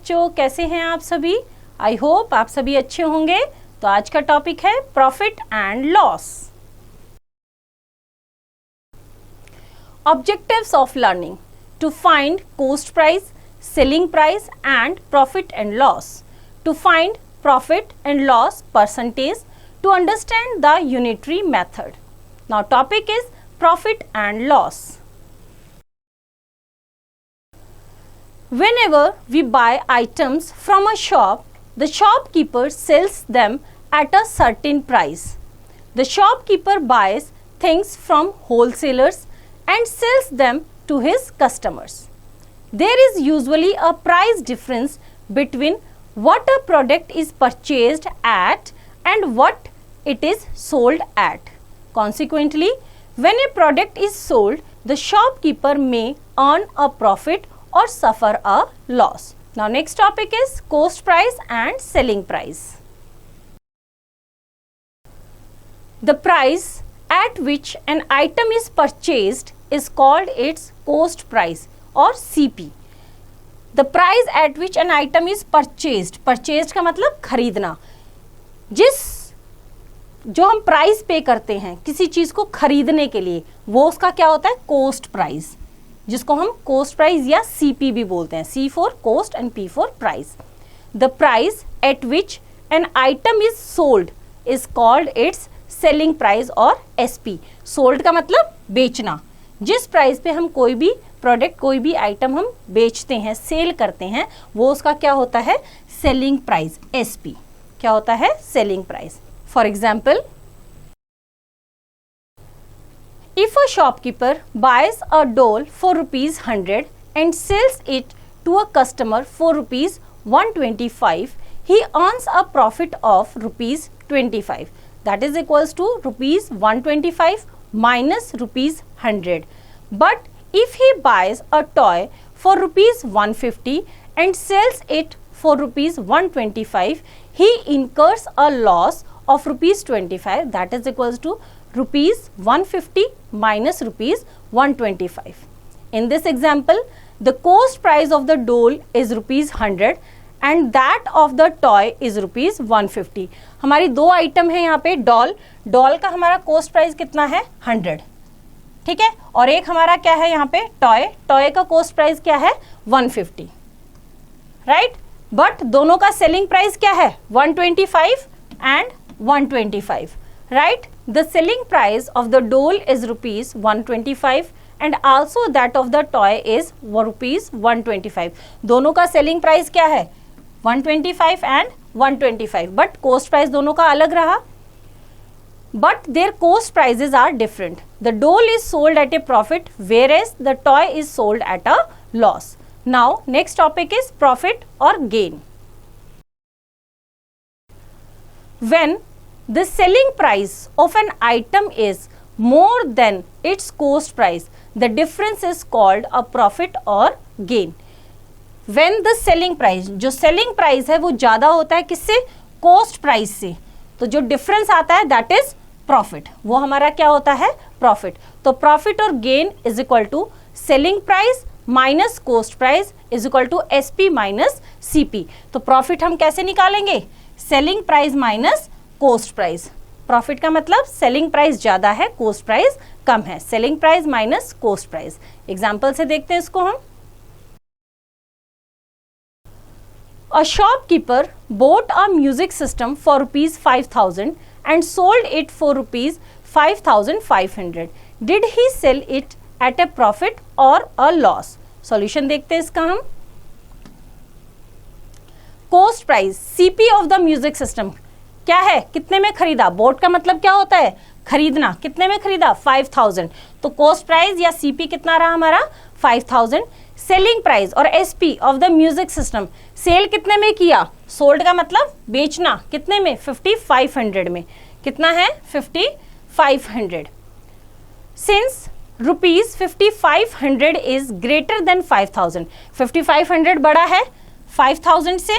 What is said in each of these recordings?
बच्चों, कैसे हैं आप सभी? आई होप आप सभी अच्छे होंगे। तो आज का टॉपिक है profit and loss. Objectives of learning: to find cost price, selling price and profit and loss, to find profit and loss percentage, to understand the unitary method. Now topic is profit and loss. Whenever we buy items from a shop, the shopkeeper sells them at a certain price. The shopkeeper buys things from wholesalers and sells them to his customers. There is usually a price difference between what a product is purchased at and what it is sold at. Consequently, when a product is sold, the shopkeeper may earn a profit or suffer a loss. Now next topic is cost price and selling price. The price at which an item is purchased is called its cost price or CP. The price at which an item is purchased, purchased का मतलब खरीदना, जो हम price पे करते हैं किसी चीज को खरीदने के लिए, वो उसका क्या होता है? कोस्ट प्राइस, जिसको हम कोस्ट प्राइस या सीपी भी बोलते हैं। C for cost and P for price. The price at which an item is sold is called its selling price और एसपी। सोल्ड का मतलब बेचना, जिस प्राइस पे हम कोई भी प्रोडक्ट, कोई भी आइटम हम बेचते हैं, सेल करते हैं, वो उसका क्या होता है? Selling price, SP. क्या होता है? Selling price. For example, if a shopkeeper buys a doll for ₹100 and sells it to a customer for ₹125, he earns a profit of ₹25. That is equals to ₹125 minus ₹100. But if he buys a toy for ₹150 and sells it for ₹125, he incurs a loss of ₹25. That is equals to ₹150 minus ₹125. In this example, the cost price of the doll is ₹100 and that of the toy is ₹150. हमारी दो item है यहाँ पे। Doll का हमारा coast price कितना है? 100, ठीक है। और एक हमारा क्या है यहाँ पे? टॉय का कोस्ट प्राइस क्या है? 150, राइट। बट दोनों का सेलिंग प्राइस क्या है? 125 and 125, right? The selling price of the doll is ₹125 and also that of the toy is ₹125. दोनों का सेलिंग प्राइस क्या है? 125 and 125, but cost price दोनों का अलग रहा। But their cost prices are different. The doll is sold at a profit whereas the toy is sold at a loss. Now next topic is profit or gain. When the selling price of an item is more than its cost price, the difference is called a profit or gain. When the selling price, जो selling price है वो ज़्यादा होता है किससे? cost price से। तो जो difference आता है that is profit, वो हमारा क्या होता है? profit। तो profit और gain is equal to selling price minus cost price is equal to SP minus CP। तो profit हम कैसे निकालेंगे? Selling price minus cost price. Profit का मतलब सेलिंग प्राइस ज्यादा है, कोस्ट प्राइस कम है। Selling price minus cost price. Example से देखते हैं इसको हम। A shopkeeper bought a music system for ₹5,000 and sold it for ₹5,500. Did he sell it at a profit or a loss? Solution देखते हैं इसका हम। Coast price, CP of the music system क्या है? कितने में खरीदा? बोट का मतलब क्या होता है? खरीदना। कितने में खरीदा? 5000। तो कोस्ट प्राइस या सीपी कितना रहा हमारा? 5000। सेलिंग प्राइस और SP of the music system, sell कितने में किया? सोल्ड का मतलब बेचना। कितने में? 5500 में। कितना है? 5500। सिंस ₹5500 इज ग्रेटर देन 5000, 5500 बड़ा है 5000 से,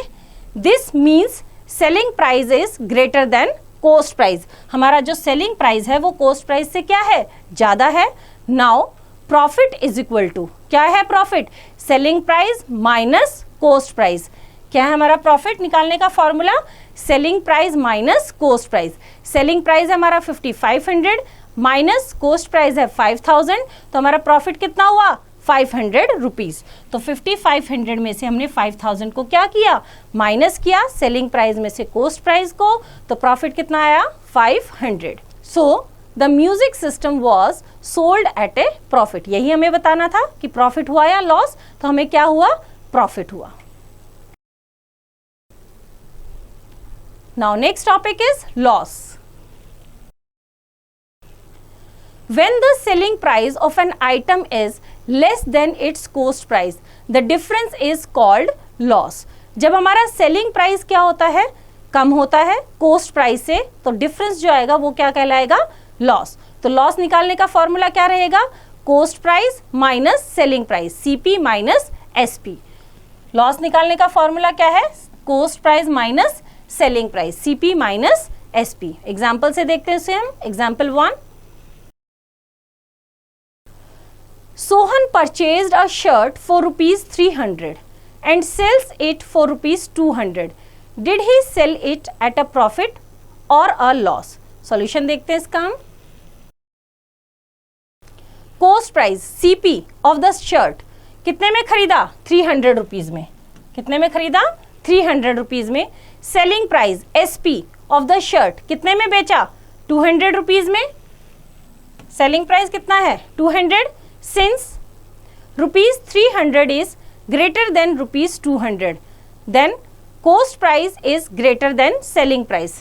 this means selling price is greater then coast price. हमारा जो सेलिंग प्राइस है वो कोस्ट प्राइस से क्या है? ज्यादा है। Now profit is equal to क्या है? Profit selling price minus cost price. क्या है हमारा प्रॉफिट निकालने का formula? Selling price minus cost price. Selling price है हमारा 5500 माइनस कोस्ट प्राइस है 5000, तो हमारा प्रॉफिट कितना हुआ? 500 रुपीज। तो 5500 में से हमने 5000 को क्या किया? माइनस किया सेलिंग प्राइस में से कोस्ट प्राइस को, तो प्रॉफिट कितना आया? 500। So the music system was sold at A profit. यही हमें बताना था कि प्रॉफिट हुआ या लॉस, तो हमें क्या हुआ? प्रॉफिट हुआ। Now next topic is loss. When the selling price of an item is less than its cost price, the difference is called loss. जब हमारा selling price क्या होता है? कम होता है cost price से, तो difference जो आएगा वो क्या कहलाएगा? Loss. तो loss निकालने का फॉर्मूला क्या रहेगा? cost price minus selling price, CP minus SP. loss निकालने का फॉर्मूला क्या है? cost price minus selling price, CP minus SP. Example से देखते हैं इसे हम। Example 1, Sohan purchased a shirt for rupees 300 and sells it for rupees 200. Did he sell it at a profit or a loss? Solution देखते हैं इसका हम। Cost price CP of the shirt कितने में खरीदा? 300 रुपीज में। कितने में खरीदा? 300 रुपीज में। Selling price SP of the shirt कितने में बेचा? 200 रुपीज में। Selling price कितना है? 200. Since rupees 300 is greater than rupees 200, then cost price is greater than selling price.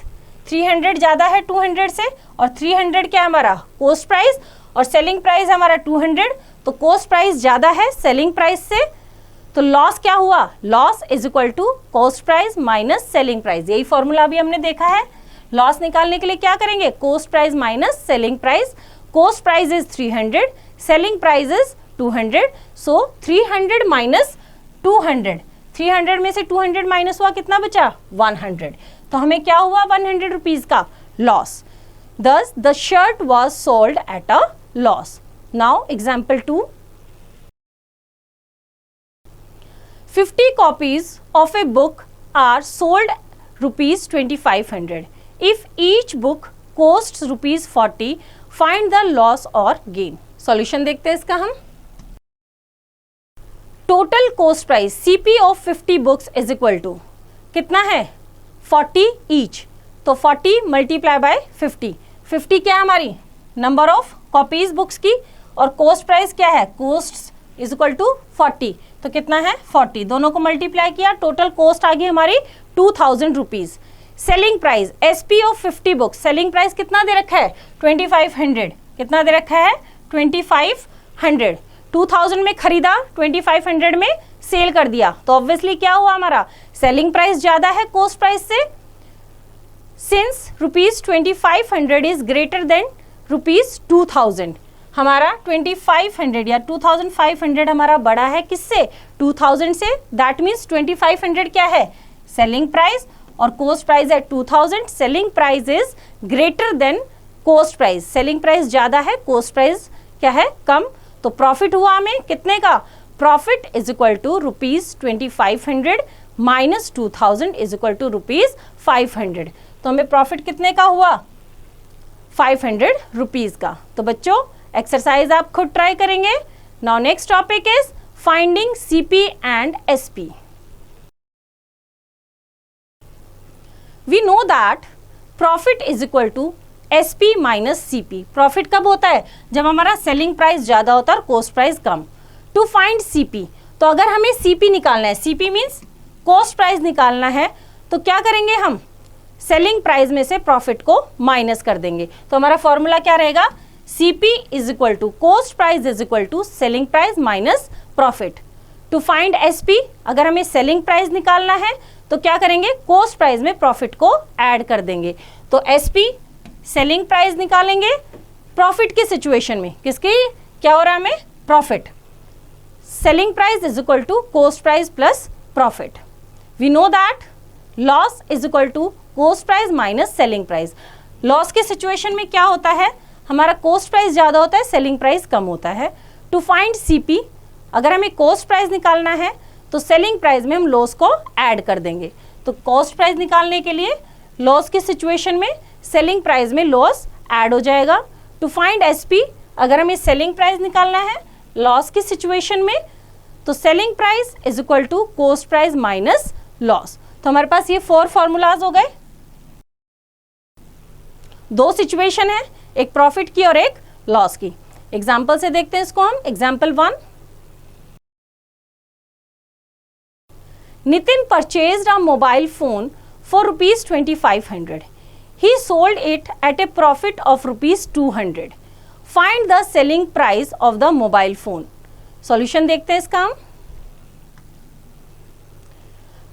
300 ज़्यादा है 200 से, और 300 क्या हमारा? cost price, और selling price हमारा 200, तो cost price ज़्यादा है selling price से, तो loss क्या हुआ? loss is equal to cost price minus selling price. यही फॉर्मूला अभी हमने देखा है। loss निकालने के लिए क्या करेंगे? cost price minus selling price. cost price is 300, selling price is 200, so 300 minus 200, 300 में से 200 माइनस हुआ, कितना बचा? 100. तो हमें क्या हुआ? 100 रुपीज का loss. Thus the shirt was sold at a loss. Now example 2, 50 copies of a book are sold rupees 2500. If each book costs rupees 40, find the loss or gain. Solution देखते हैं इसका हम। Total cost price CP of 50 books is equal to कितना है? 40 each, तो 40 multiply by 50। 50 क्या है हमारी? नंबर ऑफ कॉपीज बुक्स की, और कोस्ट प्राइस क्या है? कोस्ट इज इक्वल टू 40, तो कितना है? 40। दोनों को मल्टीप्लाई किया, टोटल कोस्ट आ गई हमारी 2000 rupees. Selling price SP of 50 books, selling price कितना दे रखा है? 2500। कितना दे रखा है? 2500। 2000 में खरीदा, 2500 में सेल कर दिया, तो ऑब्वियसली क्या हुआ हमारा? सेलिंग प्राइस ज्यादा है कोस्ट प्राइस से। Since rupees 2500 is greater than rupees 2000, हमारा 2500 या 2500 हमारा बड़ा है किससे? 2000 से। दैट मीन्स 2500 क्या है? सेलिंग प्राइस, और कोस्ट प्राइस है 2000। Selling price is greater then coast price, selling price ज्यादा है, कोस्ट प्राइस क्या है? कम। तो प्रॉफिट हुआ हमें कितने का? Profit is equal to rupees 2500 minus 2000 is equal to rupees 500। तो हमें प्रॉफिट कितने का हुआ? 500 रुपीज का। तो बच्चों एक्सरसाइज आप खुद ट्राई करेंगे। Now next topic is finding CP and SP. We know that profit is equal to SP minus CP. Profit कब होता है? जब हमारा सेलिंग प्राइस ज्यादा होता है और कोस्ट प्राइस कम। टू फाइंड CP, तो अगर हमें CP निकालना है, CP मीन्स कोस्ट प्राइस निकालना है, तो क्या करेंगे हम? सेलिंग प्राइस में से प्रॉफिट को माइनस कर देंगे। तो हमारा फॉर्मूला क्या रहेगा? CP is equal to cost price is equal to selling price minus profit. To find SP, अगर हमें सेलिंग प्राइस निकालना है तो क्या करेंगे? कोस्ट प्राइस में प्रॉफिट को ऐड कर देंगे। तो SP सेलिंग प्राइस निकालेंगे प्रॉफिट की सिचुएशन में, किसकी क्या हो रहा है हमें? Profit. Selling price is equal to cost price plus profit. We know that loss is equal to cost price minus selling price. Loss के सिचुएशन में क्या होता है? हमारा कोस्ट प्राइस ज्यादा होता है, सेलिंग प्राइस कम होता है। टू फाइंड CP, अगर हमें कोस्ट प्राइस निकालना है तो सेलिंग प्राइस में हम लॉस को ऐड कर देंगे। तो कॉस्ट प्राइस निकालने के लिए लॉस की सिचुएशन में सेलिंग प्राइस में लॉस ऐड हो जाएगा। टू फाइंड एसपी, अगर हमें सेलिंग प्राइस निकालना है लॉस की सिचुएशन में, तो selling price is equal to cost price minus loss. तो हमारे पास ये 4 फॉर्मूलाज हो गए। 2 सिचुएशन है, एक प्रॉफिट की और एक लॉस की। एग्जाम्पल से देखते हैं इसको हम। Example 1, Nitin purchased a mobile phone for ₹2500. He sold it at a profit of ₹200. Find the selling price of the mobile phone. Solution देखते हैं इसका हम।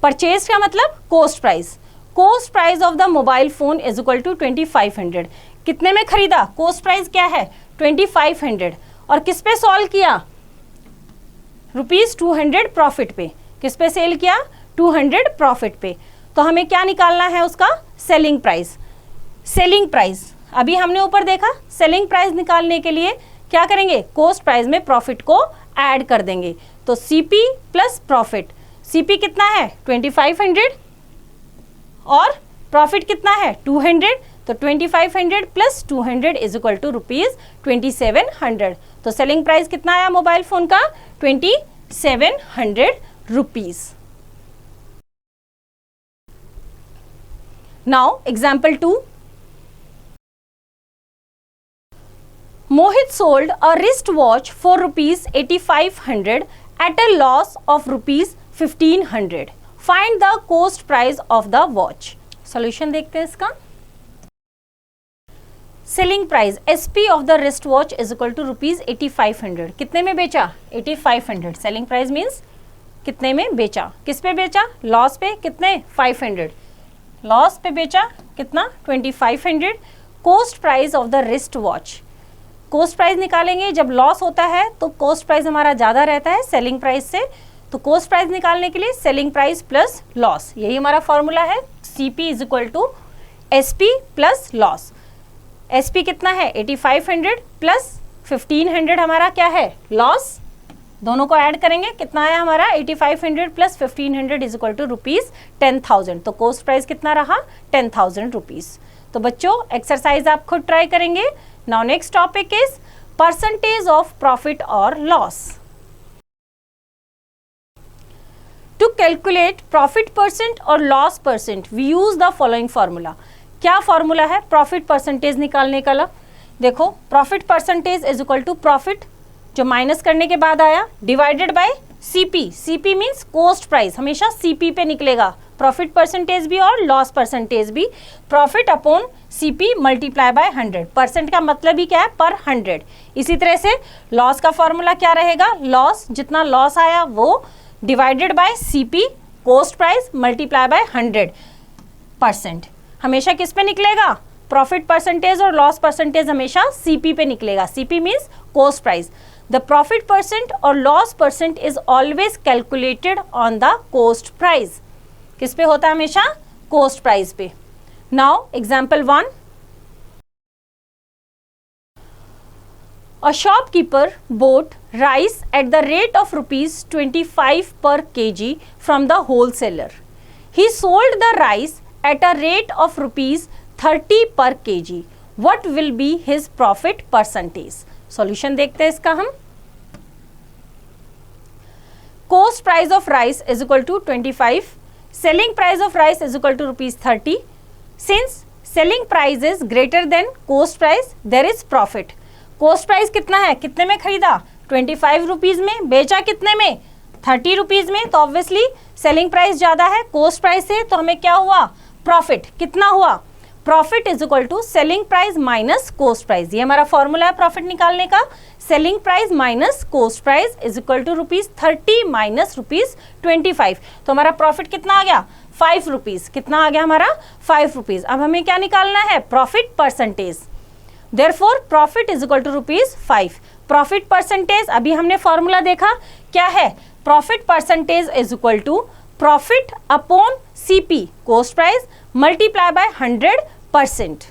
परचेज का मतलब cost price. Cost price of the mobile phone is equal to 2500। कितने में खरीदा? Cost price क्या है? 2500। और किस पे सॉल्व किया? ₹200 प्रॉफिट पे। किस पे सेल किया? 200 प्रॉफिट पे। तो हमें क्या निकालना है? उसका सेलिंग प्राइस। सेलिंग प्राइस अभी हमने ऊपर देखा, सेलिंग प्राइस निकालने के लिए क्या करेंगे? कॉस्ट प्राइस में प्रॉफिट को ऐड कर देंगे। तो सीपी प्लस प्रॉफिट। सीपी कितना है? 2500 और प्रॉफिट कितना है? 200। तो 2500 प्लस 200 इज इक्वल टू ₹2700। तो सेलिंग प्राइस कितना आया मोबाइल फोन का? 2700 rupees. Now example 2, Mohit sold a wristwatch for ₹8500 at a loss of ₹1500. Find the cost price of the watch. Solution देखते हैं इसका। Selling price SP of the wristwatch is equal to ₹8500. कितने में बेचा? 8500. Selling price means कितने में बेचा? किस पे बेचा? लॉस पे। कितने? 500. लॉस पे बेचा कितना? 2500. Cost price of the wrist watch. Cost price निकालेंगे जब लॉस होता है तो कॉस्ट प्राइस हमारा ज्यादा रहता है सेलिंग प्राइस से। तो कॉस्ट प्राइस निकालने के लिए सेलिंग प्राइस प्लस लॉस, यही हमारा फॉर्मूला है। CP is equal to SP plus loss. SP कितना है? 8500 प्लस 1500 हमारा क्या है? लॉस। दोनों को ऐड करेंगे, कितना आया हमारा? 8500 प्लस 1500 इज इक्वल टू ₹10,000। तो कॉस्ट प्राइस कितना रहा? 10,000 रुपीज। तो बच्चों एक्सरसाइज आप खुद ट्राई करेंगे। Now next topic is percentage of profit और loss. To calculate profit percent और loss percent we use the following formula. क्या फॉर्मूला है प्रॉफिट परसेंटेज निकालने का? देखो, profit percentage is equal to profit जो माइनस करने के बाद आया divided by CP. CP means cost price, हमेशा सीपी पे निकलेगा। प्रॉफिट परसेंटेज भी और लॉस परसेंटेज भी। Profit upon CP multiply by 100। Percent का मतलब ही क्या है? पर 100। इसी तरह से लॉस का फॉर्मूला क्या रहेगा? लॉस, जितना लॉस आया वो divided by CP cost price multiply by 100%। हमेशा किस पे निकलेगा? प्रॉफिट परसेंटेज और लॉस परसेंटेज हमेशा सीपी पे निकलेगा। CP means cost price. The profit percent और loss percent is always calculated on the cost price. किस पे होता है? हमेशा कॉस्ट प्राइस पे। Now example 1, a shopkeeper bought rice at the rate of ₹25 per kg from the wholesaler. He sold the rice at a rate of ₹30 per kg. What will be his profit percentage? Solution देखते हैं इसका हम। Cost price of rice is equal to 25. Selling price of rice is equal to ₹30. Since selling price is greater than cost price, there is profit. Cost price कितना है? कितने में खरीदा? 25 rupees में। बेचा कितने में? 30 रुपीज में। तो ऑब्वियसली सेलिंग प्राइस ज्यादा है कॉस्ट प्राइस से, तो हमें क्या हुआ? प्रॉफिट। कितना हुआ? Profit is equal to selling price minus cost price. ये हमारा फॉर्मूला है प्रॉफिट निकालने का। Selling price minus cost price is equal to ₹30 minus ₹25। तो हमारा प्रॉफिट कितना आ गया? 5 रुपीज। कितना आ गया हमारा? 5 रुपीज। अब हमें क्या निकालना है? Profit percentage. Therefore, profit is equal to ₹5. Profit percentage अभी हमने फॉर्मूला देखा क्या है? Profit percentage is equal to profit upon CP cost price multiply by 100%.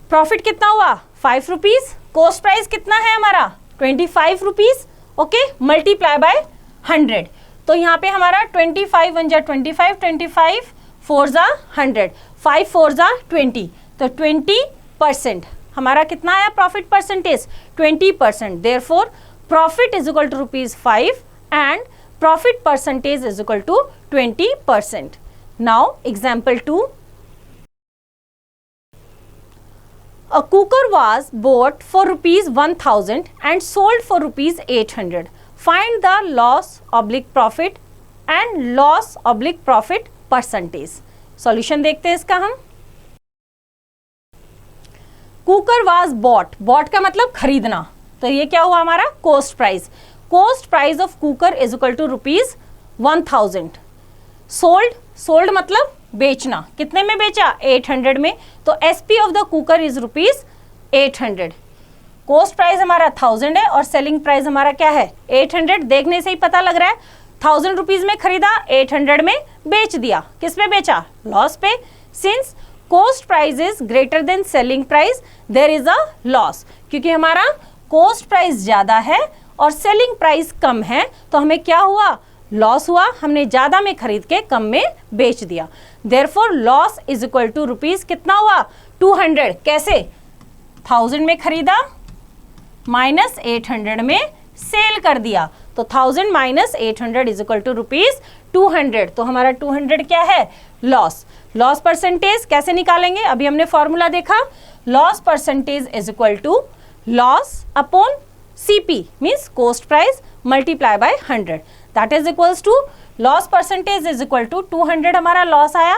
Profit कितना हुआ? 5 रुपीज। कॉस्ट प्राइस कितना है हमारा? 25 रुपीज। Okay, multiply by 100। तो यहाँ पे हमारा 25 वन जा 25, 25 4 जा 100, 5 4 जा 20, तो 20% हमारा कितना आया profit percentage 20%। Therefore profit is equal to ₹5 and profit percentage is equal to 20%। Now example 2, a cooker was bought for ₹1000 and sold for ₹800. Find the loss/profit and loss/profit percentage. Solution देखते हैं इसका हम। कुकर वाज बॉट का मतलब खरीदना, तो ये क्या हुआ हमारा cost price. Cost price of cooker is equal to ₹1000। Sold मतलब बेचना, कितने में बेचा 800 में, तो SP of the cooker is ₹800। Cost price हमारा 1000 है और सेलिंग प्राइस हमारा क्या है 800। देखने से ही पता लग रहा है 1000 रुपीज में खरीदा, 800 में बेच दिया। किस पे बेचा, लॉस पे। Since cost price is greater than selling price there is a loss, क्योंकि हमारा कॉस्ट प्राइस ज्यादा है और सेलिंग प्राइस कम है, तो हमें क्या हुआ लॉस हुआ, हमने ज्यादा में खरीद के कम में बेच दिया। Therefore loss is equal to rupees कितना हुआ 200। कैसे, 1000 में खरीदा माइनस 800 में सेल कर दिया, तो 1000 माइनस 800 इज इक्वल टू ₹200। तो हमारा 200 क्या है लॉस। लॉस परसेंटेज कैसे निकालेंगे, अभी हमने फॉर्मूला देखा, loss percentage is equal to loss upon CP means cost price multiply by 100, that is equals to loss percentage is equal to 200 हमारा लॉस आया,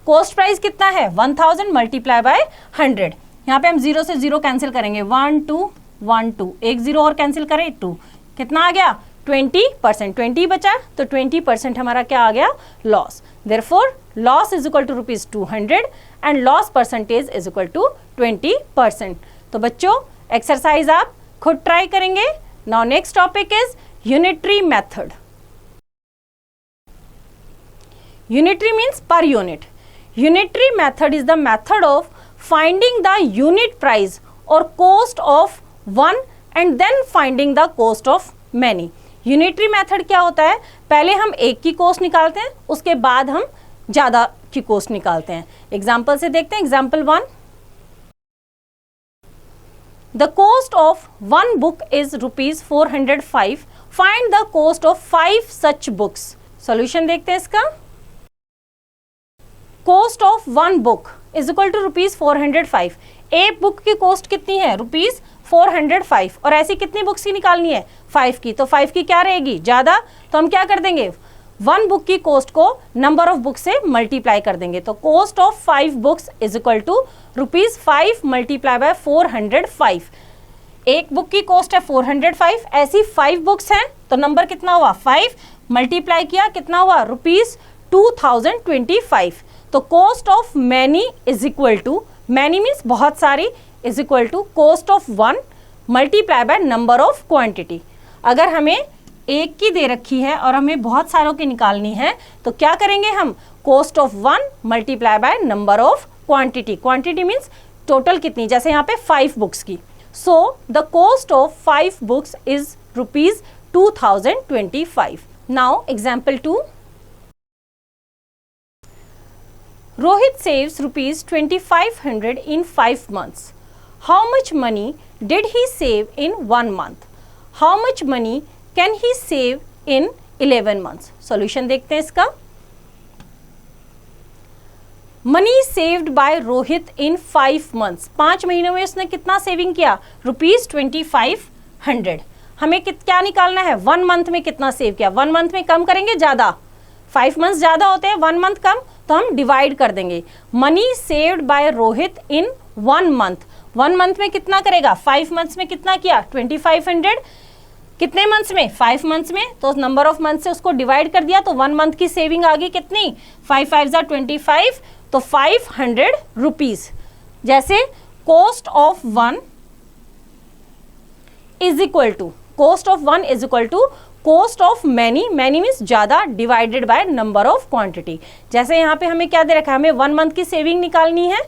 कॉस्ट प्राइस कितना है 1000 मल्टीप्लाई बाय 100। यहाँ पे हम 0 से 0 कैंसिल करेंगे, 1 2 1 2, एक 0 और कैंसिल करें 2, कितना आ गया 20%, 20 बचा, तो 20% हमारा क्या आ गया loss. Therefore loss is equal to ₹200 and loss percentage is equal to 20%। तो बच्चों एक्सरसाइज आप खुद ट्राई करेंगे। Now next topic is unitary method. Unitary means per unit. Unitary method is the method of finding the unit price और cost of one and then finding the cost of many. Unitary method क्या होता है, पहले हम एक की cost निकालते हैं, उसके बाद हम ज्यादा की कॉस्ट निकालते हैं। एग्जाम्पल से देखते हैं, example 1, the cost of 1 book is ₹405, find the cost of 5 such books. Solution देखते हैं इसका। Cost of 1 book is equal to ₹405। एक बुक की कॉस्ट कितनी है ₹405 और ऐसी कितनी बुक्स की निकालनी है 5 की, तो 5 की क्या रहेगी ज्यादा, तो हम क्या कर देंगे 1 बुक की कॉस्ट को नंबर ऑफ बुक से मल्टीप्लाई कर देंगे, तो cost of 5 books is equal to ₹5 multiply by 405। एक बुक की कॉस्ट है 405, ऐसी 5 बुक्स हैं, तो नंबर कितना हुआ 5 मल्टीप्लाई किया कितना हुआ ₹2025। तो cost of many is equal to, many means बहुत सारी, is equal to cost of 1 multiply by number of quantity. अगर हमें एक की दे रखी है और हमें बहुत सारों की निकालनी है, तो क्या करेंगे हम cost of 1 multiply by number of quantity. Quantity means total कितनी, जैसे यहाँ पे 5 बुक्स की, so the cost of 5 books is ₹2025। Now example 2, Rohit saves ₹2500 in 5 months. How much money did he save in 1 month? How much money can he save in 11 months? Solution देखते हैं इसका। Money saved by Rohit in 5 months. 5 महीनों में उसने कितना saving किया ₹2500। हमें क्या निकालना है 1 मंथ में कितना सेव किया, 1 मंथ में कम करेंगे ज्यादा, 5 मंथ्स ज्यादा होते हैं 1 मंथ कम, तो हम डिवाइड कर देंगे। Money saved by Rohit in 1 month, 1 month में कितना करेगा 5 मंथ्स में कितना किया 2500, कितने मंथ्स में 5 मंथ्स में, तो नंबर ऑफ मंथ से उसको डिवाइड कर दिया, तो 1 मंथ की सेविंग आ गई कितनी 5 5 25, तो 500 रुपीज। जैसे cost of 1 is equal to, cost of 1 is equal to cost of many, many means ज्यादा divided by number of quantity. जैसे यहाँ पे हमें क्या दे रखा है, हमें 1 मंथ की सेविंग निकालनी है,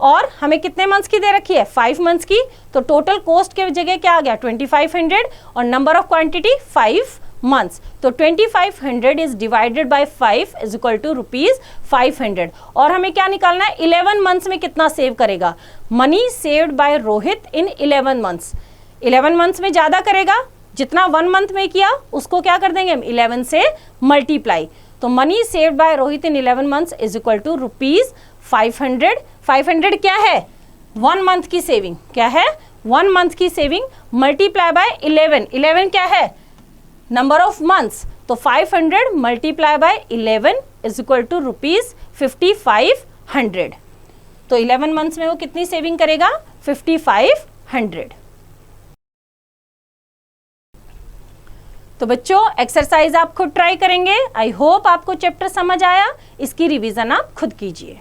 और हमें कितने मंथ्स की दे रखी है, 5 मंथ्स की, तो टोटल कॉस्ट के जगह क्या आ गया 2500 और नंबर ऑफ क्वांटिटी 5 मंथ्स, तो 2500 is divided by 5 is equal to ₹500। और हमें क्या निकालना है, 11 मंथ्स में कितना सेव करेगा, money saved by Rohit in 11 months. 11 months में ज्यादा करेगा, जितना 1 मंथ में किया उसको क्या कर देंगे हम 11 से मल्टीप्लाई, तो money saved by Rohit in 11 months is equal to ₹500। 500 क्या है, 1 मंथ की सेविंग, क्या है 1 मंथ की सेविंग, मल्टीप्लाई बाय 11 क्या है नंबर ऑफ मंथ्स, तो 500 multiply by 11 is equal to ₹5500। तो 11 मंथ्स में वो कितनी सेविंग करेगा 5500। तो बच्चों एक्सरसाइज आप खुद ट्राई करेंगे। आई होप आपको चैप्टर समझ आया, इसकी रिवीजन आप खुद कीजिए।